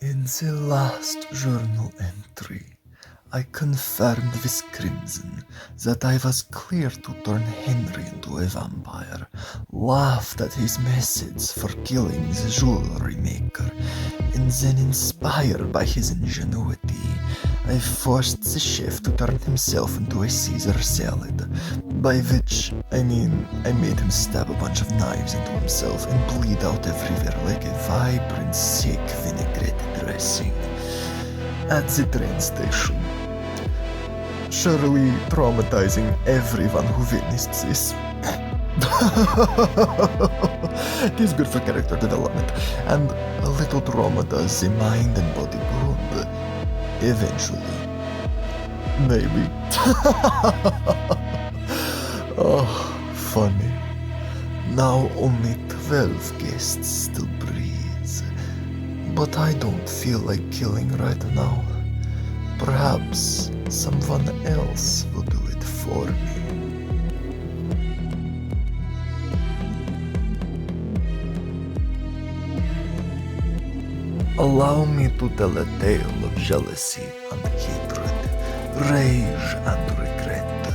In the last journal entry, I confirmed with Crimson that I was clear to turn Henry into a vampire, laughed at his methods for killing the jewelry maker, and then, inspired by his ingenuity, I forced the chef to turn himself into a Caesar salad, by which I mean I made him stab a bunch of knives into himself and bleed out everywhere like a vibrant, sick vinaigrette dressing. At the train station, surely traumatizing everyone who witnessed this. It is good for character development, and a little trauma does the mind and body good. Eventually. Maybe. Oh, funny. Now only 12 guests still breathe. But I don't feel like killing right now. Perhaps someone else will do it for me. Allow me to tell a tale of jealousy and hatred, rage and regret,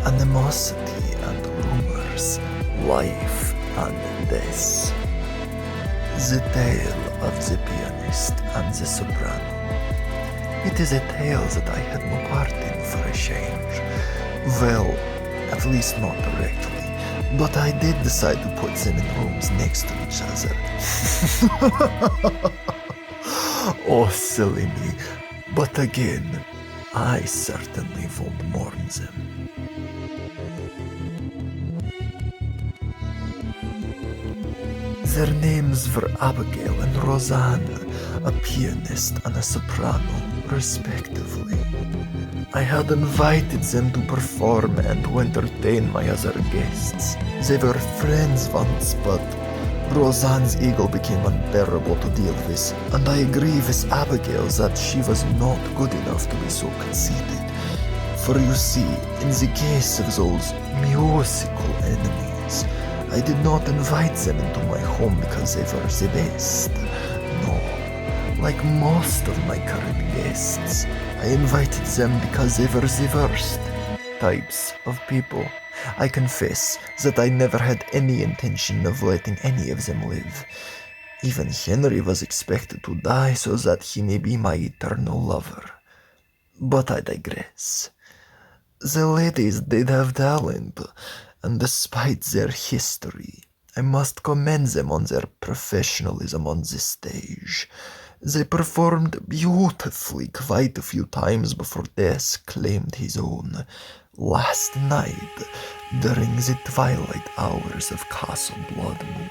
animosity and rumors, life and death. The tale of the pianist and the soprano. It is a tale that I had no part in for a change. Well, at least not directly, but I did decide to put them in rooms next to each other. Oh, silly me. But again, I certainly won't mourn them. Their names were Abigail and Rosanna, a pianist and a soprano, respectively. I had invited them to perform and to entertain my other guests. They were friends once, but Rosanne's ego became unbearable to deal with, and I agree with Abigail that she was not good enough to be so conceited. For you see, in the case of those musical enemies, I did not invite them into my home because they were the best. No, like most of my current guests, I invited them because they were the worst types of people. I confess that I never had any intention of letting any of them live. Even Henry was expected to die so that he may be my eternal lover. But I digress. The ladies did have talent, and despite their history, I must commend them on their professionalism on the stage. They performed beautifully quite a few times before death claimed his own. Last night, during the twilight hours of Castle Blood Moon.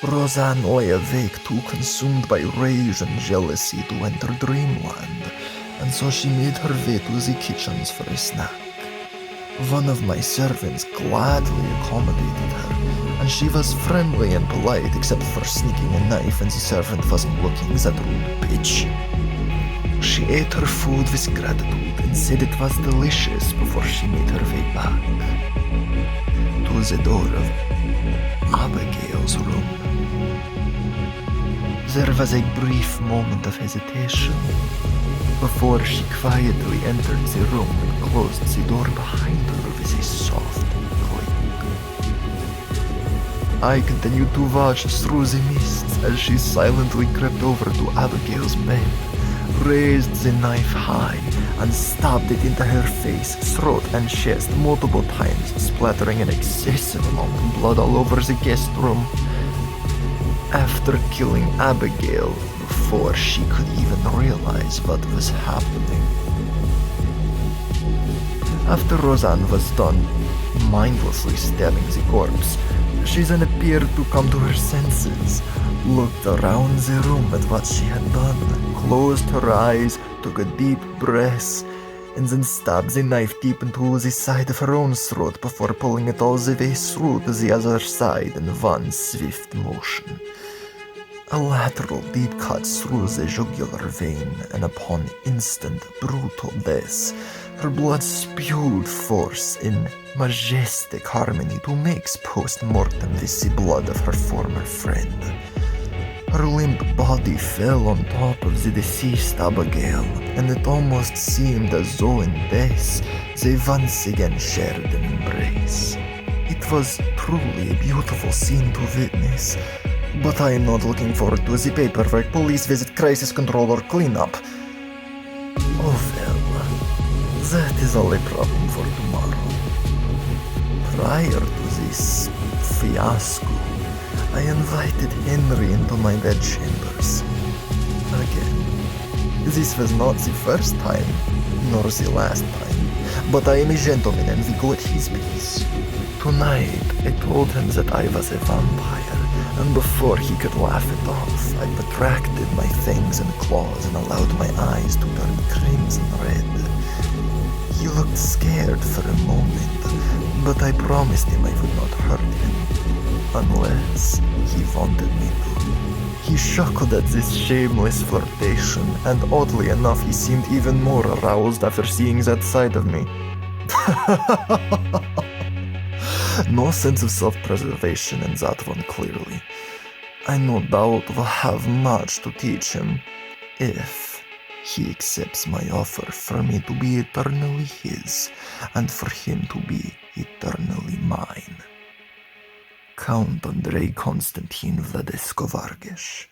Rosanne lay awake, too consumed by rage and jealousy to enter dreamland, and so she made her way to the kitchens for a snack. One of my servants gladly accommodated her, and she was friendly and polite except for sneaking a knife when the servant wasn't looking, that rude bitch. She ate her food with gratitude and said it was delicious before she made her way back to the door of Abigail's room. There was a brief moment of hesitation before she quietly entered the room and closed the door behind her with a soft click. I continued to watch through the mists as she silently crept over to Abigail's bed, raised the knife high, and stabbed it into her face, throat, and chest multiple times, splattering an excessive amount of blood all over the guest room. After killing Abigail before she could even realize what was happening. After Rosanne was done mindlessly stabbing the corpse, she then appeared to come to her senses, looked around the room at what she had done, closed her eyes, took a deep breath, and then stabbed the knife deep into the side of her own throat before pulling it all the way through to the other side in one swift motion. A lateral deep cut through the jugular vein, and upon instant brutal death, Her blood spewed forth in majestic harmony to mix post-mortem with the blood of her former friend. Her limp body fell on top of the deceased Abigail, and it almost seemed as though in death they once again shared an embrace. It was truly a beautiful scene to witness, but I am not looking forward to the paperwork, police visit, crisis control, or cleanup. Oh well, that is all a problem for tomorrow. Prior to this fiasco, I invited Henry into my bedchambers. Again, this was not the first time, nor the last time, but I am a gentleman and we go at his pace. Tonight, I told him that I was a vampire, and before he could laugh it off, I protracted my fangs and claws and allowed my eyes to turn crimson red. He looked scared for a moment, but I promised him I would not hurt him, unless he wanted me to. He chuckled at this shameless flirtation, and oddly enough, he seemed even more aroused after seeing that side of me. No sense of self-preservation in that one, clearly. I no doubt will have much to teach him, if he accepts my offer for me to be eternally his, and for him to be eternally mine. Count Andrei Konstantin Vladesko Vargas.